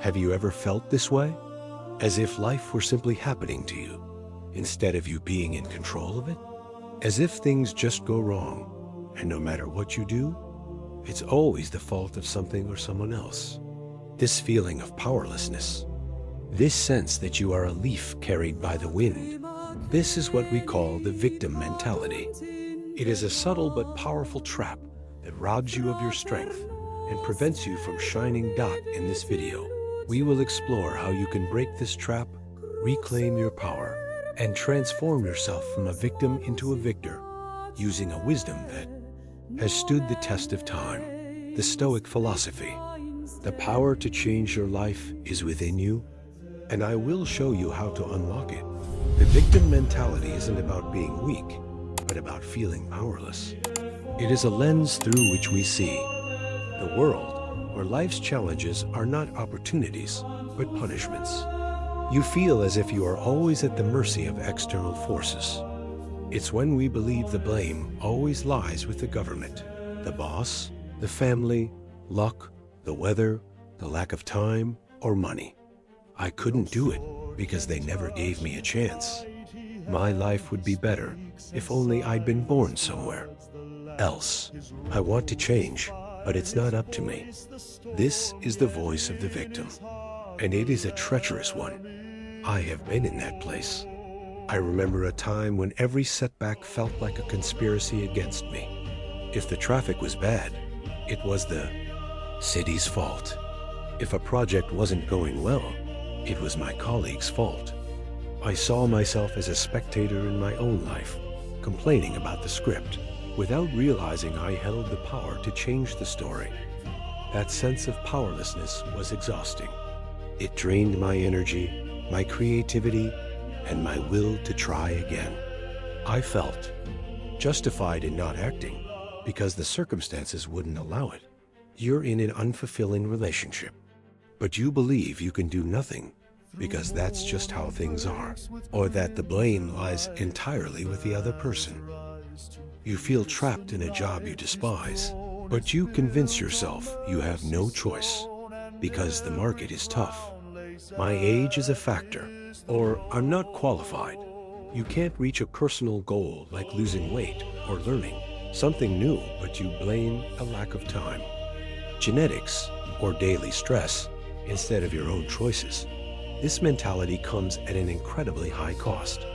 Have you ever felt this way? As if life were simply happening to you, instead of you being in control of it? As if things just go wrong, and no matter what you do, it's always the fault of something or someone else. This feeling of powerlessness, this sense that you are a leaf carried by the wind, this is what we call the victim mentality. It is a subtle but powerful trap that robs you of your strength and prevents you from shining. In this video, we will explore how you can break this trap, reclaim your power, and transform yourself from a victim into a victor using a wisdom that has stood the test of time, the Stoic philosophy. The power to change your life is within you, and I will show you how to unlock it. The victim mentality isn't about being weak, but about feeling powerless. It is a lens through which we see the world where life's challenges are not opportunities, but punishments. You feel as if you are always at the mercy of external forces. It's when we believe the blame always lies with the government, the boss, the family, luck, the weather, the lack of time, or money. I couldn't do it because they never gave me a chance. My life would be better if only I'd been born somewhere else. I want to change, but it's not up to me. This is the voice of the victim, and it is a treacherous one. I have been in that place. I remember a time when every setback felt like a conspiracy against me. If the traffic was bad, it was the city's fault. If a project wasn't going well, it was my colleague's fault. I saw myself as a spectator in my own life, complaining about the script, without realizing I held the power to change the story. That sense of powerlessness was exhausting. It drained my energy, my creativity, and my will to try again. I felt justified in not acting because the circumstances wouldn't allow it. You're in an unfulfilling relationship, but you believe you can do nothing because that's just how things are, or that the blame lies entirely with the other person. You feel trapped in a job you despise, but you convince yourself you have no choice because the market is tough. My age is a factor, or I'm not qualified. You can't reach a personal goal like losing weight or learning something new, but you blame a lack of time, genetics, or daily stress instead of your own choices. This mentality comes at an incredibly high cost.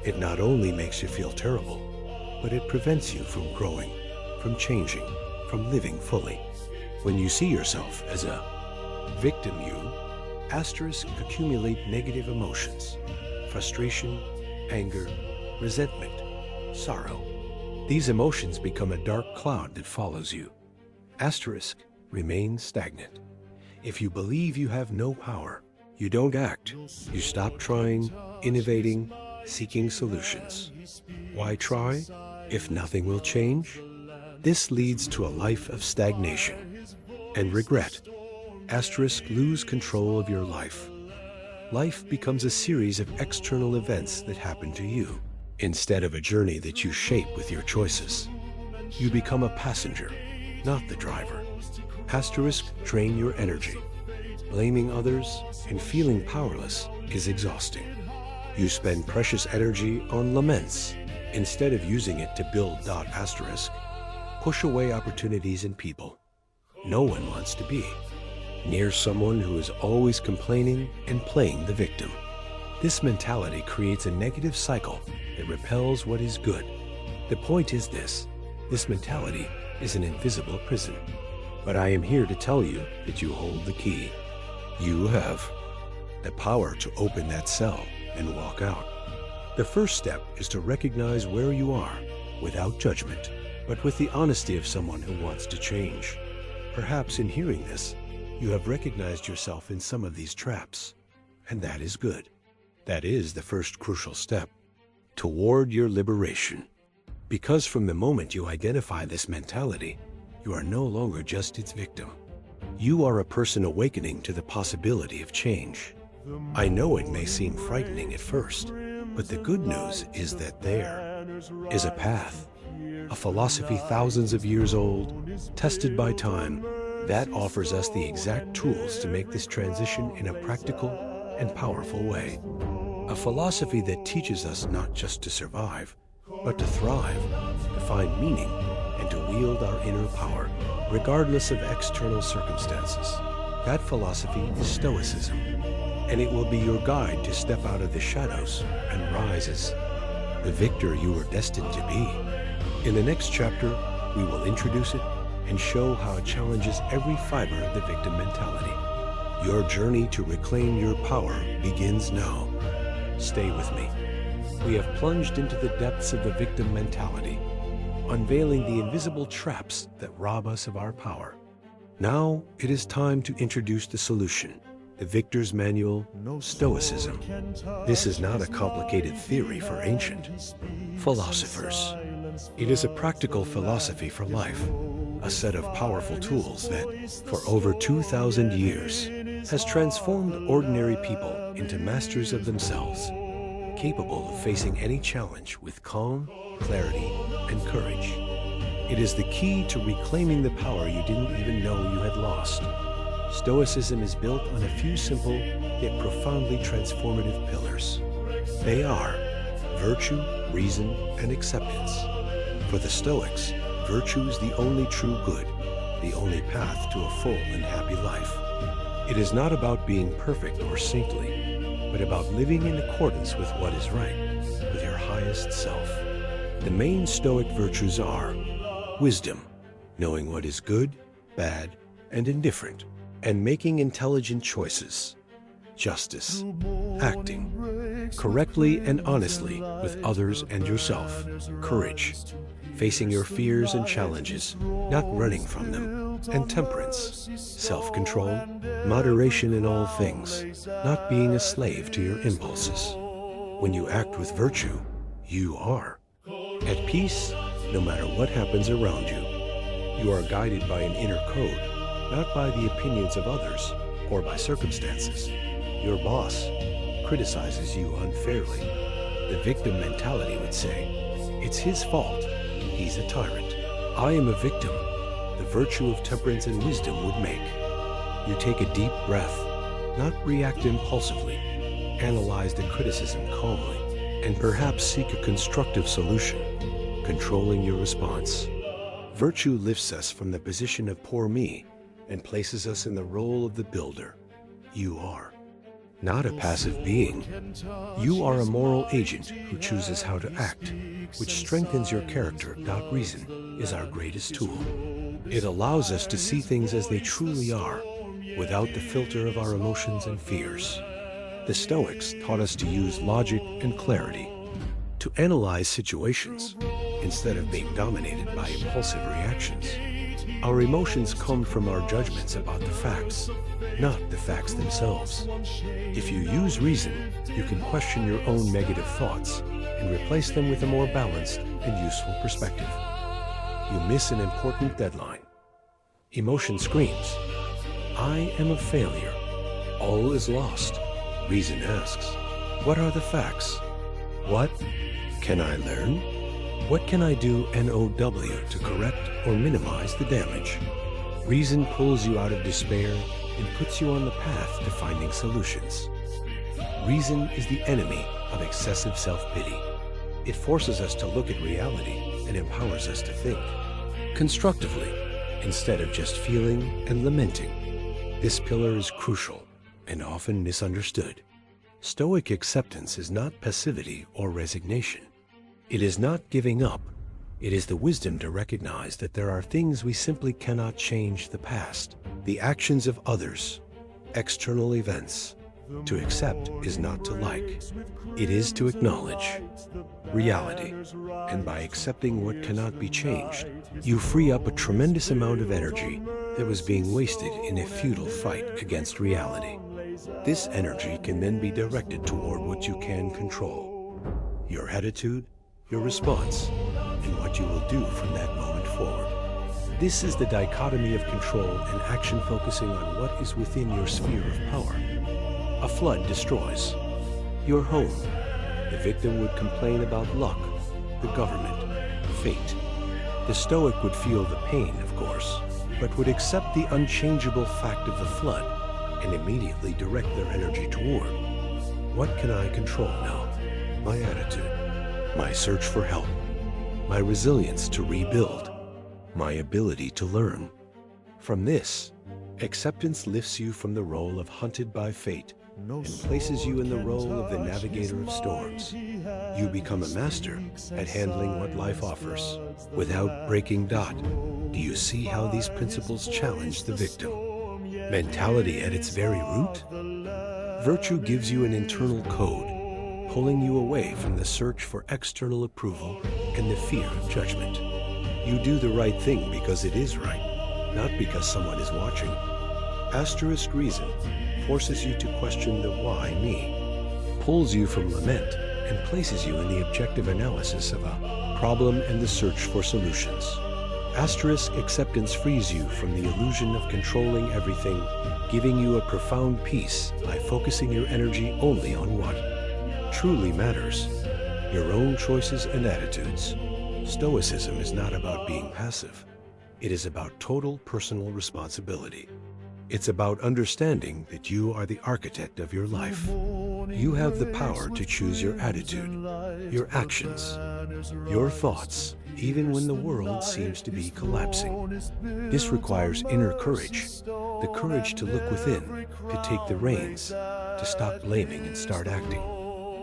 It not only makes you feel terrible, but it prevents you from growing, from changing, from living fully. When you see yourself as a victim, you accumulate negative emotions, frustration, anger, resentment, sorrow. These emotions become a dark cloud that follows you. Remain stagnant. If you believe you have no power, you don't act. You stop trying, innovating, seeking solutions. Why try if nothing will change? This leads to a life of stagnation and regret. Lose control of your life. Life becomes a series of external events that happen to you, instead of a journey that you shape with your choices. You become a passenger, not the driver. Drain your energy. Blaming others and feeling powerless is exhausting. You spend precious energy on laments instead of using it to build. Push away opportunities and people. No one wants to be near someone who is always complaining and playing the victim. This mentality creates a negative cycle that repels what is good. The point is this mentality is an invisible prison. But I am here to tell you that you hold the key. You have the power to open that cell and walk out. The first step is to recognize where you are without judgment, but with the honesty of someone who wants to change. Perhaps in hearing this, you have recognized yourself in some of these traps, and that is good. That is the first crucial step toward your liberation. Because from the moment you identify this mentality, you are no longer just its victim. You are a person awakening to the possibility of change. I know it may seem frightening at first, but the good news is that there is a path, a philosophy thousands of years old, tested by time, That offers us the exact tools to make this transition in a practical and powerful way. A philosophy that teaches us not just to survive, but to thrive, to find meaning, and to wield our inner power, regardless of external circumstances. That philosophy is Stoicism, and it will be your guide to step out of the shadows and rise as the victor you were destined to be. In the next chapter, we will introduce it and show how it challenges every fiber of the victim mentality. Your journey to reclaim your power begins now. Stay with me. We have plunged into the depths of the victim mentality, unveiling the invisible traps that rob us of our power. Now it is time to introduce the solution, the Victor's Manual, Stoicism. This is not a complicated theory for ancient philosophers. It is a practical philosophy for life, a set of powerful tools that, for over 2,000 years, has transformed ordinary people into masters of themselves, capable of facing any challenge with calm, clarity, and courage. It is the key to reclaiming the power you didn't even know you had lost. Stoicism is built on a few simple, yet profoundly transformative pillars. They are virtue, reason, and acceptance. For the Stoics, virtue is the only true good, the only path to a full and happy life. It is not about being perfect or saintly, but about living in accordance with what is right, with your highest self. The main Stoic virtues are wisdom, knowing what is good, bad, and indifferent, and making intelligent choices. Justice, acting correctly and honestly with others and yourself. Courage, facing your fears and challenges, not running from them. And temperance, self-control, moderation in all things, not being a slave to your impulses. When you act with virtue, you are at peace no matter what happens around you. You are guided by an inner code, not by the opinions of others or by circumstances. Your boss criticizes you unfairly. The victim mentality would say, it's his fault, he's a tyrant. I am a victim, the virtue of temperance and wisdom would make. You take a deep breath, not react impulsively, analyze the criticism calmly, and perhaps seek a constructive solution, controlling your response. Virtue lifts us from the position of poor me and places us in the role of the builder. You are not a passive being. You are a moral agent who chooses how to act, which strengthens your character. Reason is our greatest tool. It allows us to see things as they truly are, without the filter of our emotions and fears. The Stoics taught us to use logic and clarity, to analyze situations instead of being dominated by impulsive reactions. Our emotions come from our judgments about the facts, not the facts themselves. If you use reason, you can question your own negative thoughts and replace them with a more balanced and useful perspective. You miss an important deadline. Emotion screams, I am a failure. All is lost. Reason asks, what are the facts? What can I learn? What can I do NOW to correct or minimize the damage? Reason pulls you out of despair and puts you on the path to finding solutions. Reason is the enemy of excessive self-pity. It forces us to look at reality and empowers us to think constructively instead of just feeling and lamenting. This pillar is crucial and often misunderstood. Stoic acceptance is not passivity or resignation. It is not giving up. It is the wisdom to recognize that there are things we simply cannot change: the past, the actions of others, external events. To accept is not to like. It is to acknowledge reality. And by accepting what cannot be changed, you free up a tremendous amount of energy that was being wasted in a futile fight against reality. This energy can then be directed toward what you can control: your attitude, your response, and what you will do from that moment forward. This is the dichotomy of control and action, focusing on what is within your sphere of power. A flood destroys your home. The victim would complain about luck, the government, fate. The Stoic would feel the pain, of course, but would accept the unchangeable fact of the flood and immediately direct their energy toward, what can I control now? My attitude, my search for help, my resilience to rebuild, my ability to learn. From this, acceptance lifts you from the role of hunted by fate and places you in the role of the navigator of storms. You become a master at handling what life offers without breaking. Do you see how these principles challenge the victim mentality at its very root? Virtue gives you an internal code, pulling you away from the search for external approval and the fear of judgment. You do the right thing because it is right, not because someone is watching. Asterisk reason forces you to question the why me, pulls you from lament, and places you in the objective analysis of a problem and the search for solutions. Asterisk acceptance frees you from the illusion of controlling everything, giving you a profound peace by focusing your energy only on what truly matters, your own choices and attitudes. Stoicism is not about being passive. It is about total personal responsibility. It's about understanding that you are the architect of your life. You have the power to choose your attitude, your actions, your thoughts, even when the world seems to be collapsing. This requires inner courage, the courage to look within, to take the reins, to stop blaming and start acting.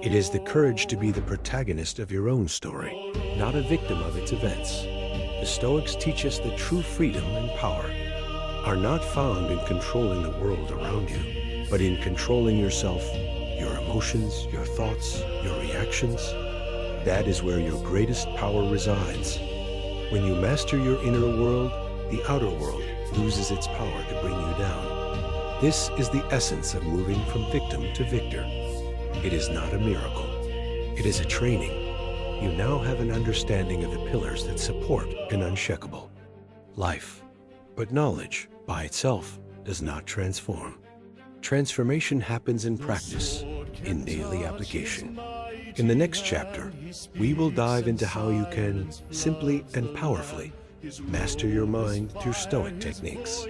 It is the courage to be the protagonist of your own story, not a victim of its events. The Stoics teach us that true freedom and power are not found in controlling the world around you, but in controlling yourself, your emotions, your thoughts, your reactions. That is where your greatest power resides. When you master your inner world, the outer world loses its power to bring you down. This is the essence of moving from victim to victor. It is not a miracle. It is a training. You now have an understanding of the pillars that support an unshakable life. But knowledge, by itself, does not transform. Transformation happens in practice, in daily application. In the next chapter, we will dive into how you can, simply and powerfully, master your mind through Stoic techniques.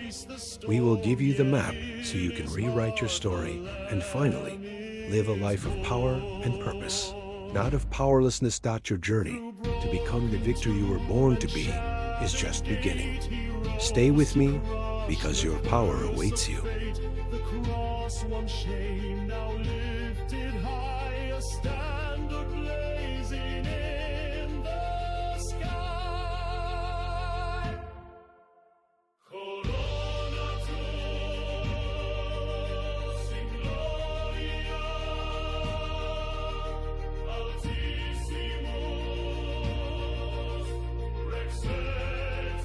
We will give you the map so you can rewrite your story and finally live a life of power and purpose, not of powerlessness. Your journey to become the victor you were born to be is just beginning. Stay with me because your power awaits you. The cross once shame, now lifted high, a standard blazing in the sky. Corona tuus in gloria, altissimus, rex aeternus,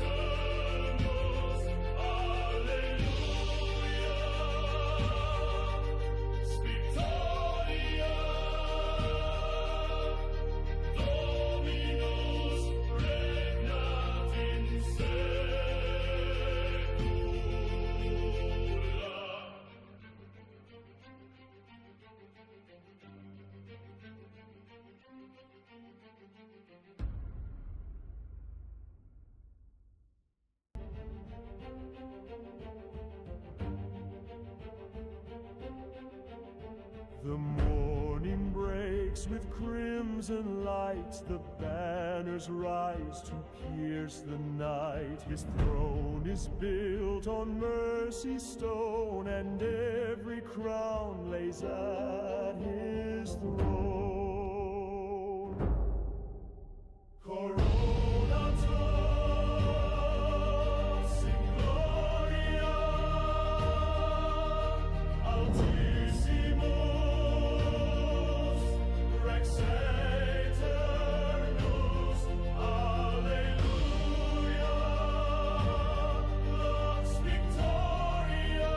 the morning breaks with crimson light, the banners rise to pierce the night. His throne is built on mercy's stone, and every crown lays at his throne. Corona tuus in gloria, altissimus, rex aeternus, alleluia, lux victoria,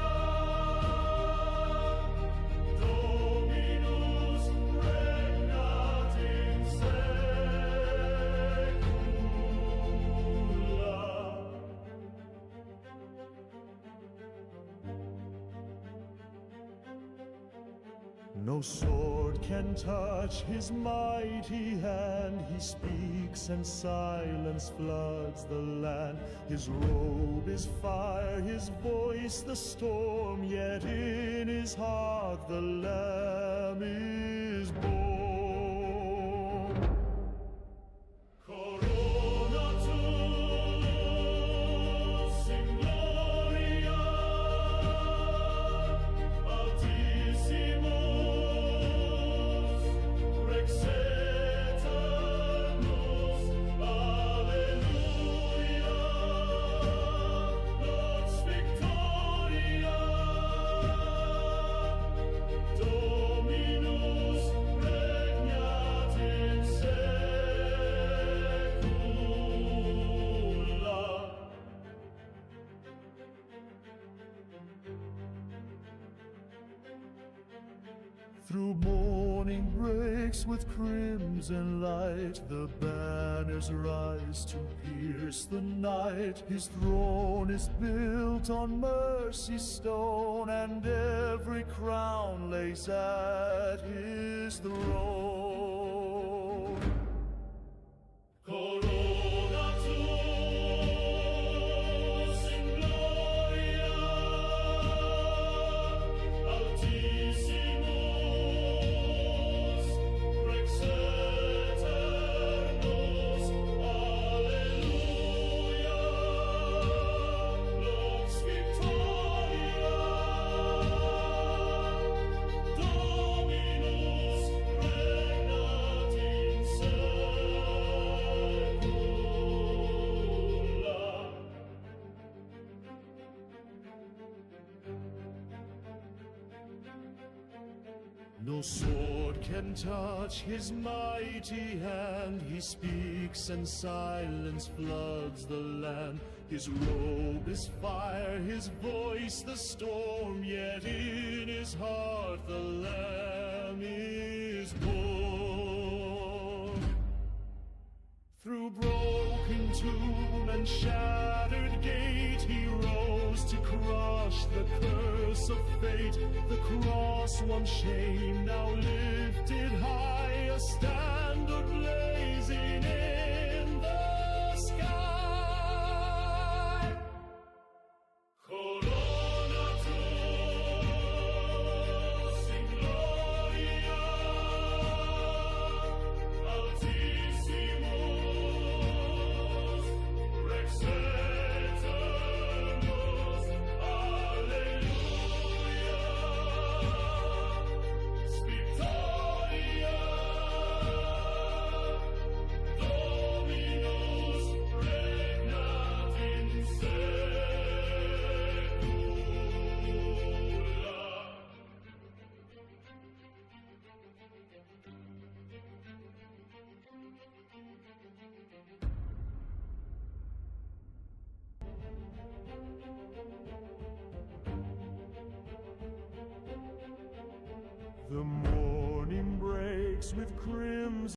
Dominus regnat in secula. No sword can touch his mighty hand. He speaks speaks and silence floods the land. His robe is fire, his voice the storm, yet in his heart the Lamb is born. Coronatus in gloria altissimus, rex aeternus, alleluia, Lux victoria, Dominus regnat in saecula. Through morning breaks with crimson light, the banners rise to pierce the night. His throne is built on mercy's stone, and every crown lays at his throne. Coronatus in gloria altissimus, rex aeternus, alleluia, Lux victoria, Dominus regnat in No sword can touch his mighty hand. He speaks and silence floods the land. His robe is fire, his voice the storm, yet in his heart the Lamb is born. Through broken tomb and shattered gate, he rose to crush the curse of fate. The cross, one shame, now lifted high, a standard blazing in the sky. Coronatus in gloria altissimus, rex aeternus, alleluia, victoria, Dominus regnat in The morning breaks with crimson